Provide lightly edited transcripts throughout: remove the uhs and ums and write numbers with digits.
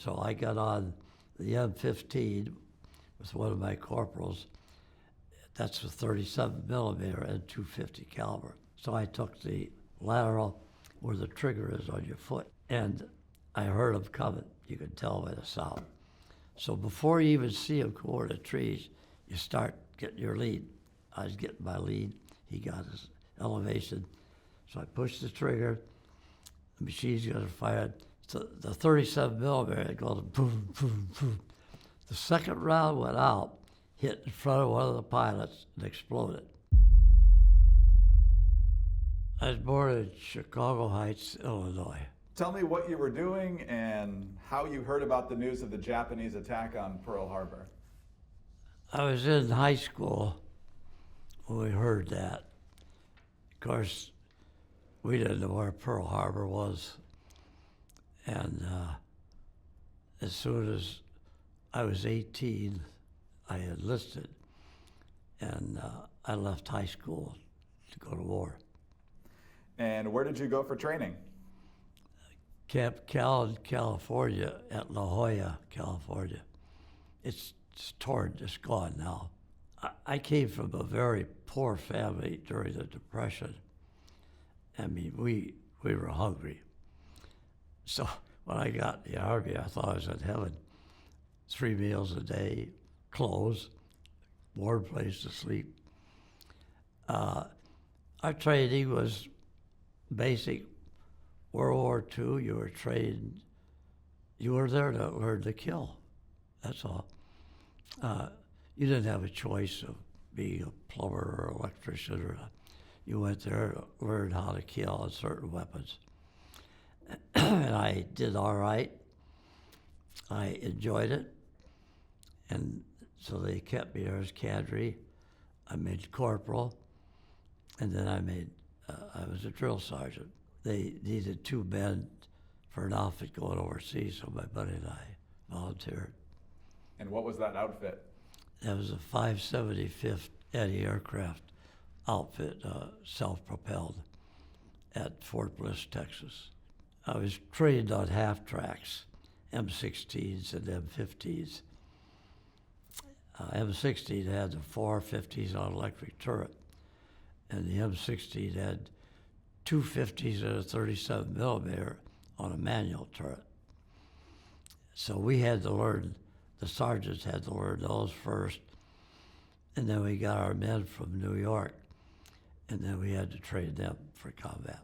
So I got on the M15 with one of my corporals. That's a 37 millimeter and 250 caliber. So I took the lateral where the trigger is on your foot, and I heard him coming. You could tell by the sound. So before you even see him go over the trees, you start getting your lead. I was getting my lead. He got his elevation. So I pushed the trigger. The machine's going to fire. So the 37 millimeter, it goes boom, boom, boom. The second round went out, hit in front of one of the pilots, and exploded. I was born in Chicago Heights, Illinois. Tell me what you were doing and how you heard about the news of the Japanese attack on Pearl Harbor. I was in high school when we heard that. Of course, we didn't know where Pearl Harbor was. And as soon as I was 18, I enlisted, and I left high school to go to war. And where did you go for training? Camp Callan, California, at La Jolla, California. It's torn, it's gone now. I came from a very poor family during the Depression. I mean, we were hungry. So when I got in the Army, I thought I was in heaven. 3 meals a day, clothes, warm place to sleep. Our training was basic. World War II, you were trained, you were there to learn to kill. That's all. You didn't have a choice of being a plumber or electrician. You went there to learn how to kill on certain weapons. And I did all right. I enjoyed it. And so they kept me there as cadre. I made corporal, and then I was a drill sergeant. They needed 2 men for an outfit going overseas, so my buddy and I volunteered. And what was that outfit? That was a 575th Antiaircraft outfit, self-propelled, at Fort Bliss, Texas. I was trained on half-tracks, M16s and M15s. M16 had the 450s on electric turret, and the M16 had 250s and a 37 millimeter on a manual turret. So we had to learn, the sergeants had to learn those first, and then we got our men from New York, and then we had to train them for combat.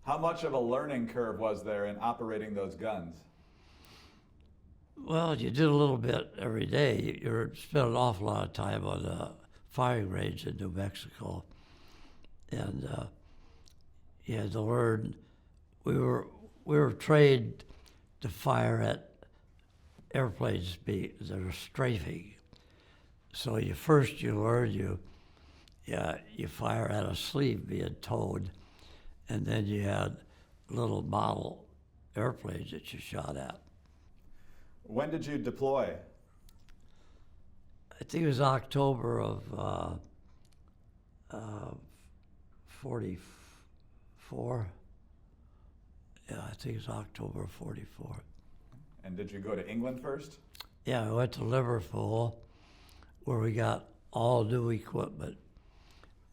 How much of a learning curve was there in operating those guns? Well, you did a little bit every day. You spent an awful lot of time on the firing range in New Mexico, and you had to learn. We were trained to fire at airplanes that are strafing. So you learn you fire at a sleeve being towed, and then you had little model airplanes that you shot at. When did you deploy? I think it was October of 44. Yeah, I think it's October of 44. And did you go to England first? Yeah, I went to Liverpool, where we got all new equipment.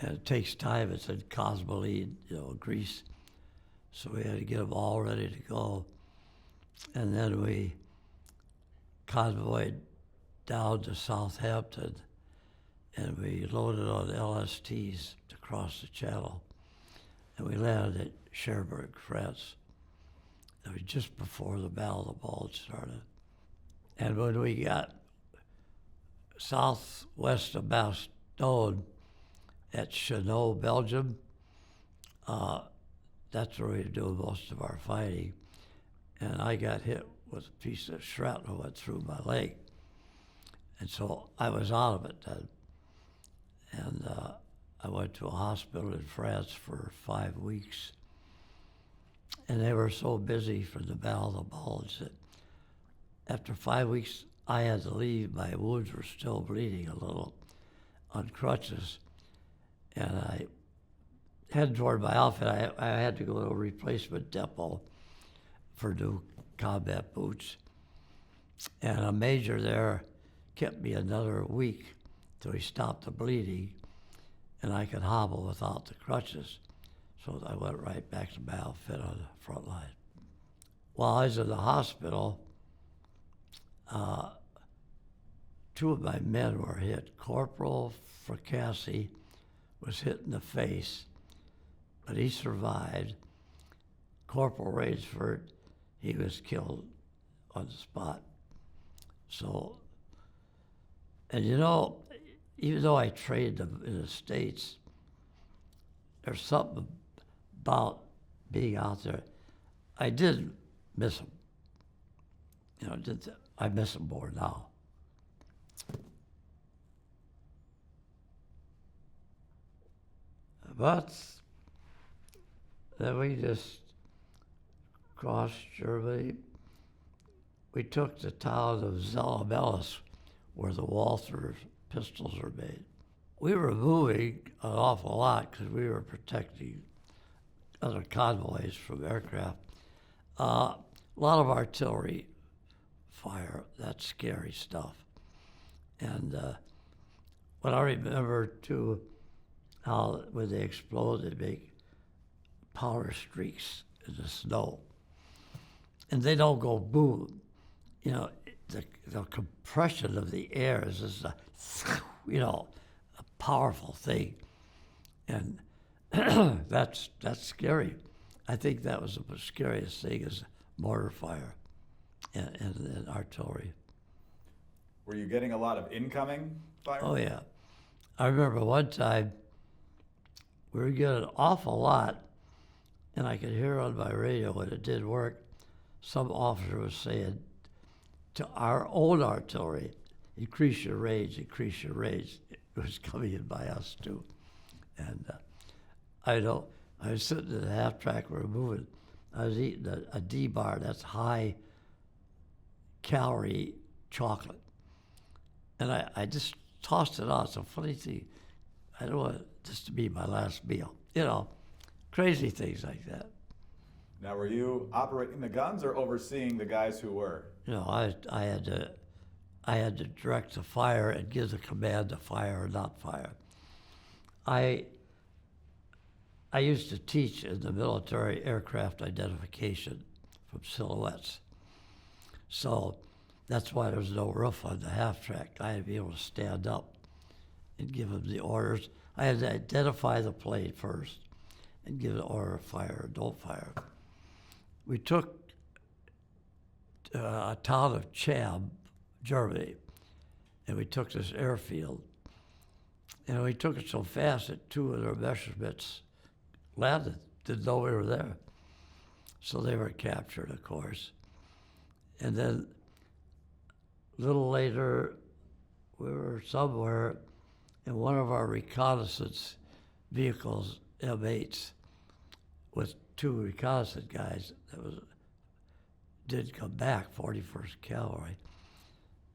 And it takes time. It's in Cosmoline, Greece. So we had to get them all ready to go. And then we convoyed down to Southampton, and we loaded on LSTs to cross the channel. And we landed at Cherbourg, France. It was just before the Battle of the Bulge started. And when we got southwest of Mauthausen at Chenot, Belgium, that's where we do most of our fighting. And I got hit with a piece of shrapnel went through my leg. And so I was out of it then. And I went to a hospital in France for 5 weeks. And they were so busy for the Battle of the Bulge that after 5 weeks, I had to leave. My wounds were still bleeding a little on crutches. And I headed toward my outfit. I had to go to a replacement depot for new combat boots. And a major there kept me another week till he stopped the bleeding, and I could hobble without the crutches. So I went right back to my outfit on the front line. While I was in the hospital, two of my men were hit. Corporal Fracassi was hit in the face, but he survived. Corporal Rainsford, he was killed on the spot. So, and you know, even though I trained them in the States, there's something about being out there. I did miss them. You know, I miss them more now. But then we just crossed Germany. We took the town of Zellabellis, where the Walther pistols are made. We were moving an awful lot because we were protecting other convoys from aircraft. A lot of artillery fire, that's scary stuff. And what I remember too, how when they explode, they make powder streaks in the snow. And they don't go boom. You know, the compression of the air is just a, a powerful thing. And that's scary. I think that was the scariest thing is mortar fire and artillery. Were you getting a lot of incoming fire? Oh, yeah. I remember one time we were getting an awful lot, and I could hear on my radio when it did work, some officer was saying to our own artillery, increase your range, increase your range. It was coming in by us, too. And I was sitting in the half track, we were moving. I was eating a D-bar, that's high calorie chocolate. And I just tossed it out. It's a funny thing. I don't want this to be my last meal. You know, crazy things like that. Now, were you operating the guns or overseeing the guys who were? You know, I had to direct the fire and give the command to fire or not fire. I used to teach in the military aircraft identification from silhouettes. So that's why there was no roof on the half track. I had to be able to stand up and give them the orders. I had to identify the plane first and give the order of fire or don't fire. We took a town of Cham, Germany, and we took this airfield. And we took it so fast that two of their Messerschmitts landed, didn't know we were there. So they were captured, of course. And then a little later, we were somewhere, and one of our reconnaissance vehicles, M8s, with two reconnaissance guys did come back, 41st Cavalry.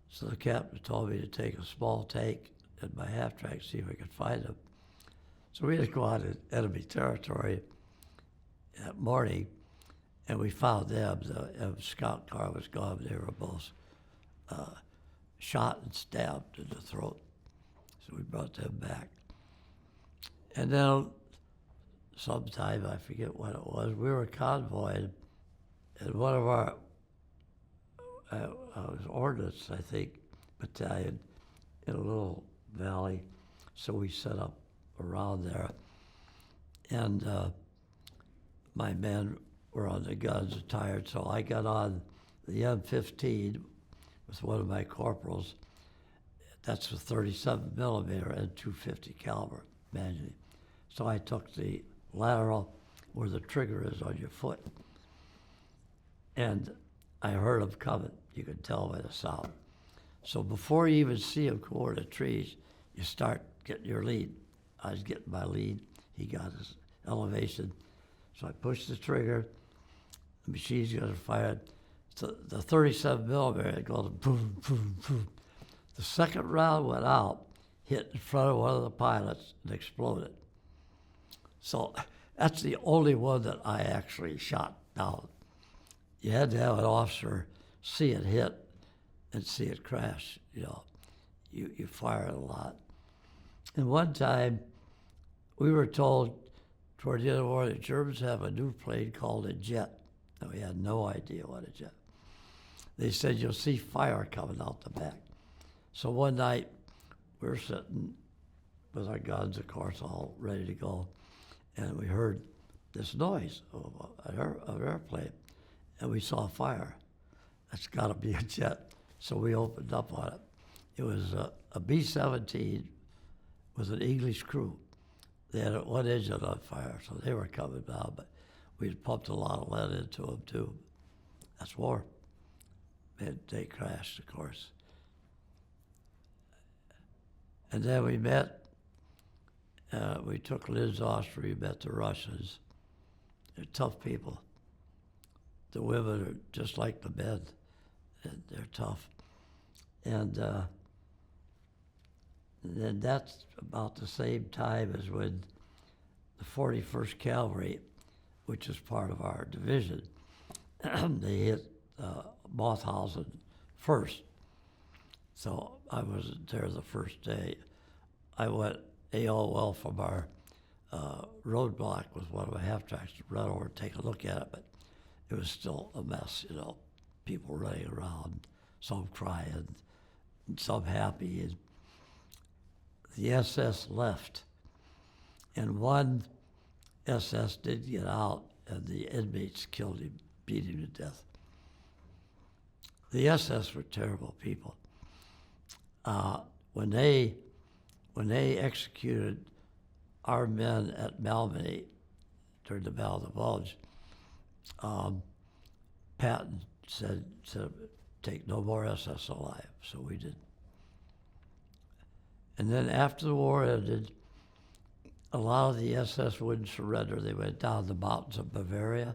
So the captain told me to take a small tank in my half-track, see if we could find them. So we had to go out in enemy territory that morning, and we found them. The scout car was gone. They were both shot and stabbed in the throat. So we brought them back. And then sometime, I forget what it was, we were convoyed, and one of our ordnance, I think, battalion in a little valley, so we set up around there. And my men were on the guns, tired, so I got on the M15 with one of my corporals. That's a 37 millimeter and 250 caliber manually. So I took the lateral where the trigger is on your foot. And I heard him coming. You could tell by the sound. So before you even see him come over the trees, you start getting your lead. I was getting my lead. He got his elevation. So I pushed the trigger. The machine's going to fire. So the 37 millimeter, it goes boom, boom, boom. The second round went out, hit in front of one of the pilots, and exploded. So that's the only one that I actually shot down. You had to have an officer see it hit and see it crash. You know, you fire it a lot. And one time, we were told toward the end of the war, the Germans have a new plane called a jet. And we had no idea what a jet. They said, you'll see fire coming out the back. So one night, we were sitting with our guns, of course, all ready to go. And we heard this noise of an airplane. And we saw fire. That's got to be a jet. So we opened up on it. It was a B-17 with an English crew. They had one engine on fire, so they were coming down, but we had pumped a lot of lead into them too. That's war. And they crashed, of course. And then we met, we took Linz, Austria, we met the Russians. They're tough people. The women are just like the men, and they're tough. And then that's about the same time as when the 41st Cavalry, which is part of our division, they hit Mauthausen first. So I wasn't there the first day. I went AOL from our roadblock with one of my half-tracks to run over and take a look at it, but it was still a mess, you know, people running around, some crying, some happy. And the SS left, and one SS did get out, and the inmates killed him, beat him to death. The SS were terrible people. When they executed our men at Malmedy during the Battle of the Bulge, Patton said, take no more SS alive, so we did. And then after the war ended, a lot of the SS wouldn't surrender. They went down the mountains of Bavaria,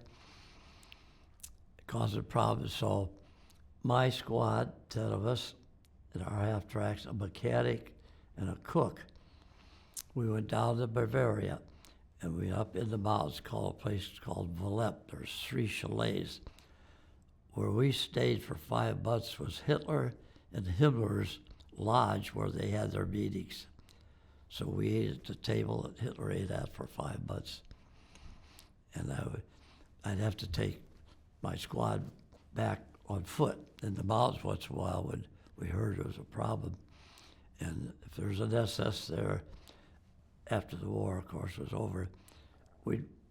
causing problems. So my squad, 10 of us, in our half-tracks, a mechanic and a cook, we went down to Bavaria, and we up in the mountains called a place called Valep. There's 3 chalets. Where we stayed for 5 months was Hitler and Himmler's lodge where they had their meetings. So we ate at the table that Hitler ate at for 5 months. And I'd have to take my squad back on foot in the mountains once in a while when we heard there was a problem. And if there was an SS there, after the war, of course, was over,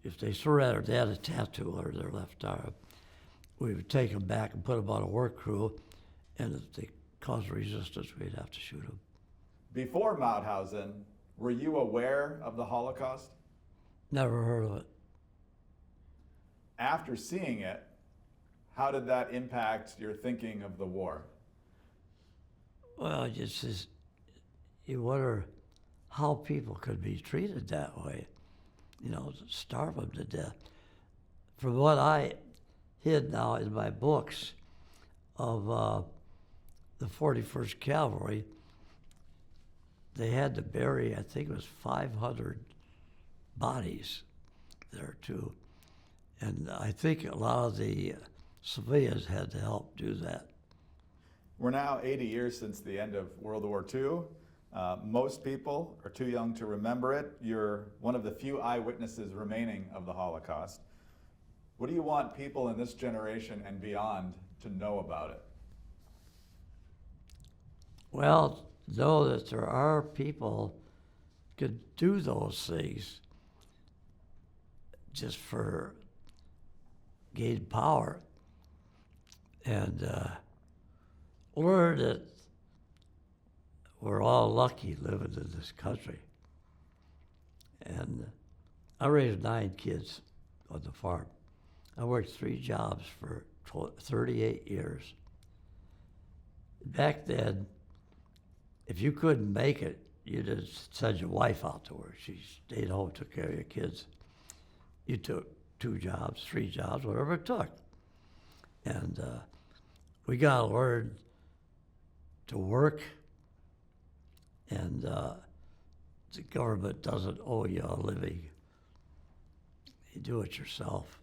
if they surrendered, they had a tattoo on their left arm. We would take them back and put them on a work crew, and if they caused resistance, we'd have to shoot them. Before Mauthausen, were you aware of the Holocaust? Never heard of it. After seeing it, how did that impact your thinking of the war? Well, you wonder how people could be treated that way, you know, starve them to death. From what I hid now in my books of the 41st Cavalry, they had to bury, I think it was 500 bodies there too. And I think a lot of the civilians had to help do that. We're now 80 years since the end of World War II. Most people are too young to remember it. You're one of the few eyewitnesses remaining of the Holocaust. What do you want people in this generation and beyond to know about it? Well, know that there are people could do those things just for gain power, and learn that we're all lucky living in this country. And I raised 9 kids on the farm. I worked 3 jobs for 38 years. Back then, if you couldn't make it, you just send your wife out to work. She stayed home, took care of your kids. You took 2 jobs, 3 jobs, whatever it took. And we got to learn to work, and the government doesn't owe you a living. You do it yourself.